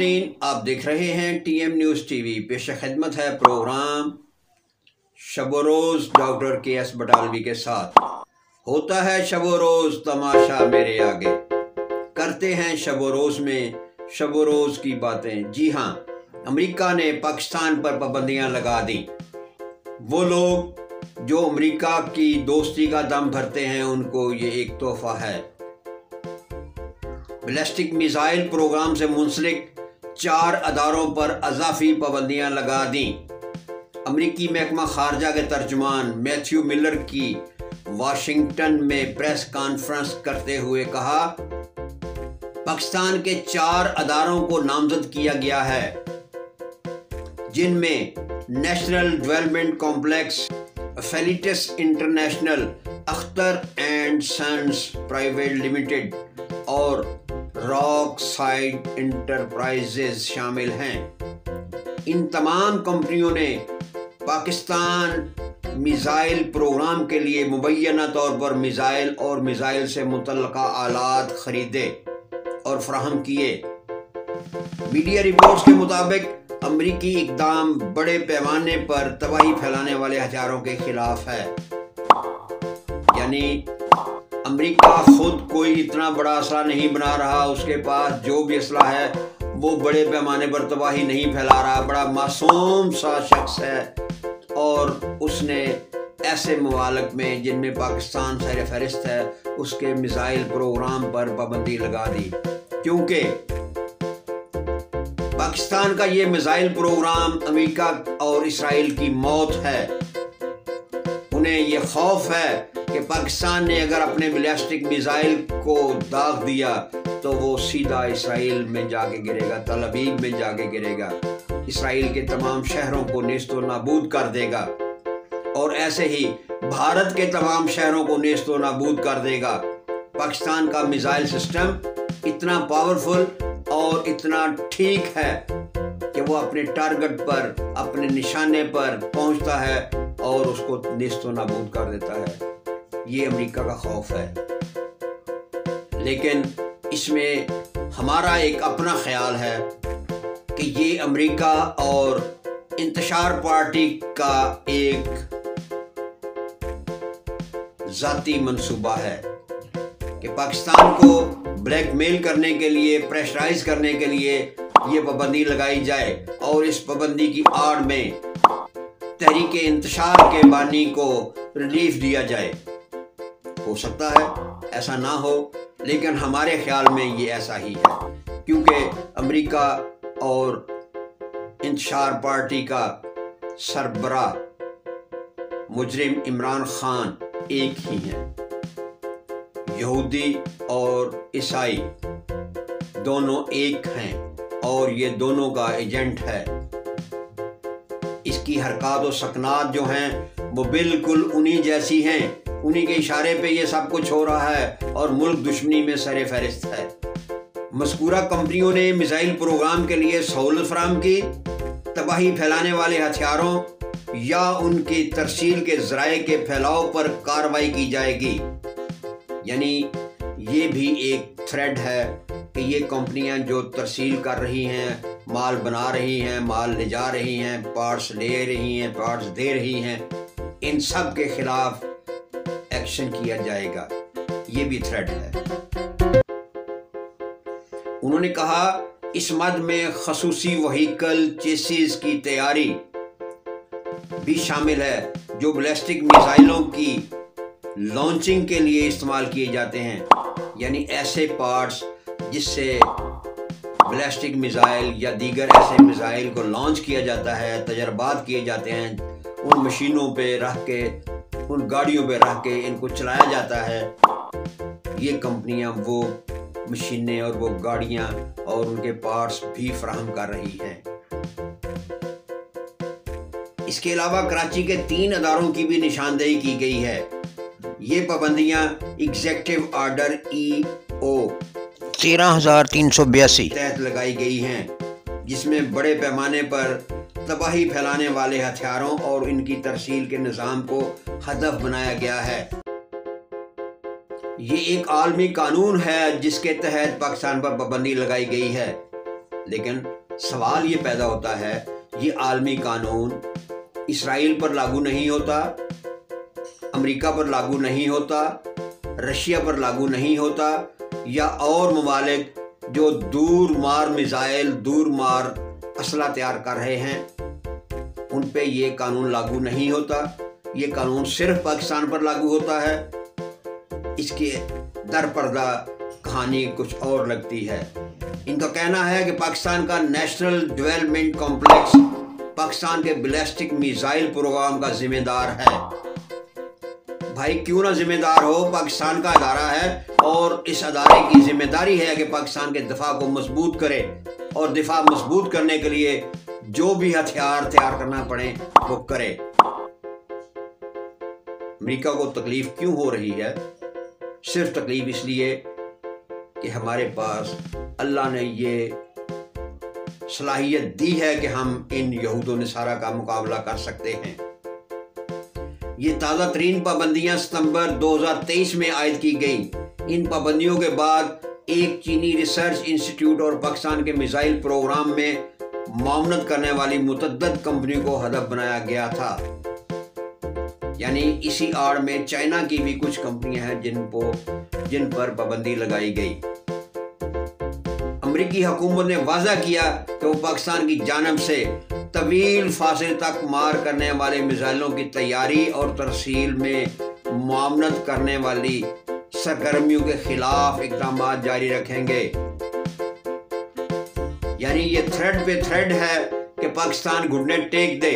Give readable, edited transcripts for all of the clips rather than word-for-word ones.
नाज़रीन, आप देख रहे हैं TM न्यूज़ TV। पेश खिदमत है प्रोग्राम शब रोज़ डॉक्टर KS बटालवी के साथ। होता है शब रोज़ तमाशा मेरे आगे, करते हैं शब रोज़ में शब रोज़ की बातें। जी हाँ, अमेरिका ने पाकिस्तान पर पाबंदियां लगा दी। वो लोग जो अमेरिका की दोस्ती का दम भरते हैं, उनको ये एक तोहफा है। बैलिस्टिक मिसाइल प्रोग्राम से मुंसलिक 4 अदारों पर अज़ाफ़ी पाबंदियां लगा दी। अमरीकी महकमा खारजा के तर्जुमान मैथ्यू मिलर की वाशिंगटन में प्रेस कॉन्फ्रेंस करते हुए कहा, पाकिस्तान के 4 अदारों को नामजद किया गया है, जिनमें नेशनल डेवलपमेंट कॉम्प्लेक्स, फेलिटस international, Akhtar and sons private limited और रॉक साइड इंटरप्राइजेज शामिल हैं। इन तमाम कंपनियों ने पाकिस्तान मिसाइल प्रोग्राम के लिए मुबैना तौर पर मिसाइल और मिसाइल से मुतल्लका आलात खरीदे और फराहम किए। मीडिया रिपोर्ट्स के मुताबिक अमरीकी इक़दाम बड़े पैमाने पर तबाही फैलाने वाले हथियारों के खिलाफ है। यानी अमेरिका खुद कोई इतना बड़ा असला नहीं बना रहा, उसके पास जो भी असला है वो बड़े पैमाने पर तबाही नहीं फैला रहा। बड़ा मासूम सा शख्स है और उसने ऐसे ममालिक में जिनमें पाकिस्तान सर फहरिस्त है, उसके मिसाइल प्रोग्राम पर पाबंदी लगा दी, क्योंकि पाकिस्तान का ये मिसाइल प्रोग्राम अमेरिका और इसराइल की मौत है। उन्हें ये खौफ है कि पाकिस्तान ने अगर अपने बैलिस्टिक मिसाइल को दाग दिया तो वो सीधा इसराइल में जाके गिरेगा, तल अवीव में जाके गिरेगा, इसराइल के तमाम शहरों को नेस्तो नाबूद कर देगा और ऐसे ही भारत के तमाम शहरों को नेस्तो नाबूद कर देगा। पाकिस्तान का मिसाइल सिस्टम इतना पावरफुल और इतना ठीक है कि वो अपने टारगेट पर, अपने निशाने पर पहुंचता है और उसको नेस्तो नाबूद कर देता है। ये अमेरिका का खौफ है, लेकिन इसमें हमारा एक अपना ख्याल है कि ये अमेरिका और इंतशार पार्टी का एक ज़ाती मंसूबा है कि पाकिस्तान को ब्लैकमेल करने के लिए, प्रेशराइज करने के लिए ये पाबंदी लगाई जाए और इस पाबंदी की आड़ में तहरीक इंतशार के बानी को रिलीफ दिया जाए। हो सकता है ऐसा ना हो, लेकिन हमारे ख्याल में ये ऐसा ही है, क्योंकि अमेरिका और इंतशार पार्टी का सरबरा मुजरिम इमरान खान एक ही हैं। यहूदी और ईसाई दोनों एक हैं और ये दोनों का एजेंट है। इसकी हरकत और सकनात जो हैं वो बिल्कुल उन्हीं जैसी हैं, उन्हीं के इशारे पे ये सब कुछ हो रहा है और मुल्क दुश्मनी में सरे फहरिस्त है। मज़कूरा कंपनियों ने मिसाइल प्रोग्राम के लिए सहूलत फराहम की। तबाही फैलाने वाले हथियारों या उनकी तरसील के ज़राए के फैलाव पर कार्रवाई की जाएगी। यानी ये भी एक थ्रेड है कि ये कंपनियां जो तरसील कर रही हैं, माल बना रही हैं, माल ले जा रही हैं, पार्ट्स ले रही हैं, पार्ट्स दे रही हैं, इन सब के खिलाफ एक्शन किया जाएगा। ये भी थ्रेड है। उन्होंने कहा, इस मद में खसूसी वहीकल चेसिस की तैयारी भी शामिल है, जो बैलिस्टिक मिसाइलों की लॉन्चिंग के लिए इस्तेमाल किए जाते हैं। यानी ऐसे पार्ट्स जिससे बैलिस्टिक मिसाइल या दीगर ऐसे मिसाइल को लॉन्च किया जाता है, तजर्बात किए जाते हैं, उन मशीनों पे रख के, उन गाड़ियों पे रख के इनको चलाया जाता है। ये कंपनियां वो मशीनें और वो गाड़ियां और उनके पार्ट्स भी फराहम कर रही हैं। इसके अलावा कराची के 3 अदारों की भी निशानदेही की गई है। ये पाबंदियां एग्जीक्यूटिव ऑर्डर EO 13,382 तहत लगाई गई हैं, जिसमें बड़े पैमाने पर तबाही फैलाने वाले हथियारों और इनकी तरसील के निज़ाम को हदफ बनाया गया है। ये एक आलमी कानून है जिसके तहत पाकिस्तान पर पाबंदी लगाई गई है। لیکن سوال یہ پیدا ہوتا ہے یہ عالمی قانون اسرائیل پر لاگو نہیں ہوتا، امریکہ پر لاگو نہیں ہوتا، رشیا پر لاگو نہیں ہوتا، یا اور ممالک جو دور مار میزائل، دور مار اسلحہ تیار کر رہے ہیں ان پہ یہ قانون لاگو نہیں ہوتا، یہ قانون صرف پاکستان پر لاگو ہوتا ہے۔ اس کے در پردہ کہانی کچھ اور لگتی ہے۔ ان کا کہنا ہے کہ پاکستان کا نیشنل ڈیولپمنٹ کمپلیکس پاکستان کے بیلسٹک میزائل پروگرام کا ذمہ دار ہے۔ بھائی کیوں نہ ذمہ دار ہو، پاکستان کا ادارہ ہے اور اس ادارے کی ذمہ داری ہے کہ پاکستان کے دفاع کو مضبوط کرے، اور دفاع مضبوط کرنے کے لیے جو بھی ہتھیار تیار کرنا پڑے وہ کرے۔ امریکہ کو تکلیف کیوں ہو رہی ہے؟ صرف تکلیف اس لیے کہ ہمارے پاس اللہ نے یہ صلاحیت دی ہے کہ ہم ان یہود و نصارہ کا مقابلہ کر سکتے ہیں۔ یہ تازہ ترین پابندیاں ستمبر 2023 میں عائد کی گئیں۔ ان پابندیوں کے بعد ایک چینی ریسرچ انسٹیٹیوٹ اور پاکستان کے میزائل پروگرام میں معاونت کرنے والی متعدد کمپنیوں کو ہدف بنایا گیا تھا۔ یعنی اسی آڑ میں چائنا کی بھی کچھ کمپنیاں ہیں جن پر پابندی لگائی گئی۔ امریکی حکومت نے واضح کیا کہ وہ پاکستان کی جانب سے طویل فاصلے تک مار کرنے والے میزائلوں کی تیاری اور ترسیل میں معاونت کرنے والی سرگرمیوں کے خلاف اقدامات جاری رکھیں گے۔ یعنی یہ تھریڈ پہ تھریڈ ہے کہ پاکستان گھٹنے ٹیک دے۔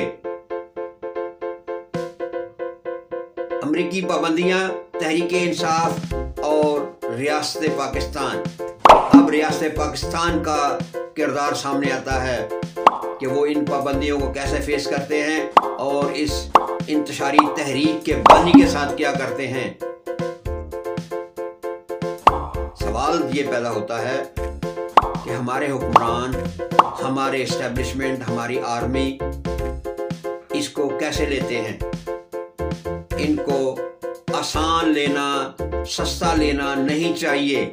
امریکی پابندیاں تحریک انصاف اور ریاست پاکستان۔ اب ریاست پاکستان کا کردار سامنے آتا ہے کہ وہ ان پابندیوں کو کیسے فیس کرتے ہیں اور اس انتشاری تحریک کے بانی کے ساتھ کیا کرتے ہیں۔ سوال یہ پیدا ہوتا ہے کہ ہمارے حکمران، ہمارے اسٹیبلشمنٹ، ہماری آرمی اس کو کیسے لیتے ہیں؟ ان کو آسان لینا، سستا لینا نہیں چاہیے۔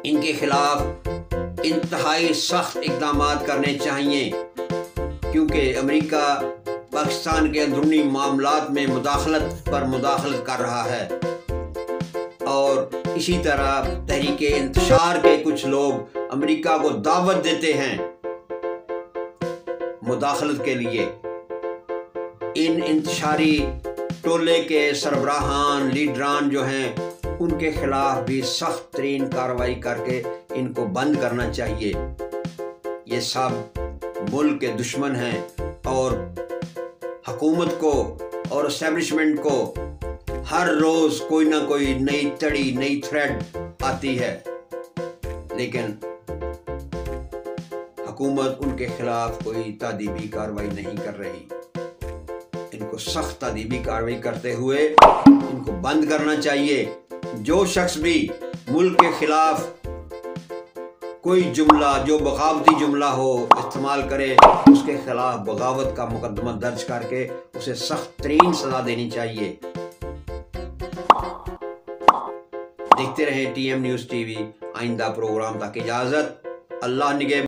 ان کے خلاف انتہائی سخت اقدامات کرنے چاہیے، کیونکہ امریکہ پاکستان کے اندرونی معاملات میں مداخلت پر مداخلت کر رہا ہے، اور اسی طرح تحریک انتشار کے کچھ لوگ امریکہ کو دعوت دیتے ہیں مداخلت کے لیے۔ ان انتشاری ٹولے کے سربراہان، لیڈران جو ہیں ان کے خلاف بھی سخت ترین کارروائی کر کے ان کو بند کرنا چاہیے۔ یہ سب ملک کے دشمن ہیں اور حکومت کو اور اسٹیبلشمنٹ کو ہر روز کوئی نہ کوئی نئی تڑی، نئی تھریڈ آتی ہے، لیکن حکومت ان کے خلاف کوئی تادیبی کارروائی نہیں کر رہی۔ ان کو سخت تادیبی کارروائی کرتے ہوئے ان کو بند کرنا چاہیے۔ جو شخص بھی ملک کے خلاف کوئی جملہ جو بغاوتی جملہ ہو استعمال کرے، اس کے خلاف بغاوت کا مقدمہ درج کر کے اسے سخت ترین سزا دینی چاہیے۔ دیکھتے رہیں T M news TV. آئندہ پروگرام تک اجازت، اللہ نگہبان۔